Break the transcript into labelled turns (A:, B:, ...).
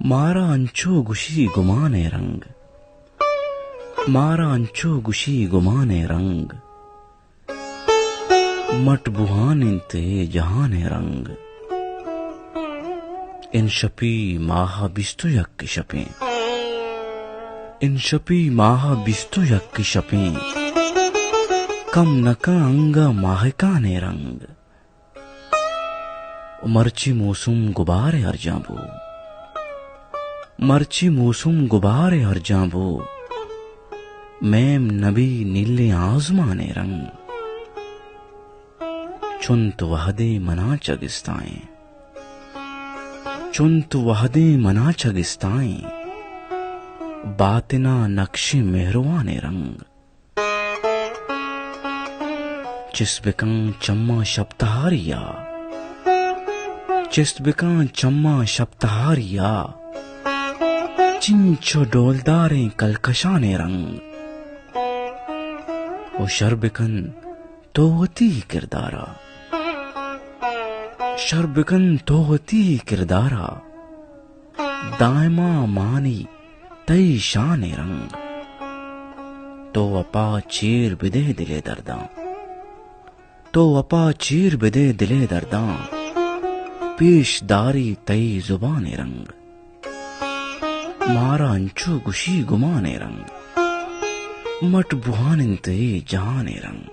A: मारा अंचो गुशी गुमाने रंग, मारा अंचो गुशी गुमाने रंग, मट बुहान ते जहाने रंग, इन शपी माहा बिस्तु यक्की शपे, इन शपी माहा बिस्तु यक्की शपे, कम नका अंगा माहकाने रंग, मर्ची मौसम गुबारे हर जाबो, मर्ची मौसम गुबारे हर जाबो, मैम नबी नीले आजमाने रंग, चुंत वहदे मना चगिस्ताएं, चुंत वहदे मना चगिस्ताएं, बातिना नक्शे मेहरवाने रंग, चिस्बिकां चम्मा शब्दहारिया, चिस्बिकां चम्मा शब्दहारिया, चिंचो डोलदारें कलकशाने रंग, ओ शर्बिकन तोहती किरदारा, शर्बिकन तोहती किरदारा, दायमा मानी तई शाने रंग, तो अपा चीर बिदे दिले दर्दा, तो अपा चीर बिदे दिले दर्दा, पेशदारी तई जुबाने रंग, मारा अंचो गुशी गुमाने रंग, मट बुहान ते जहाने रंग।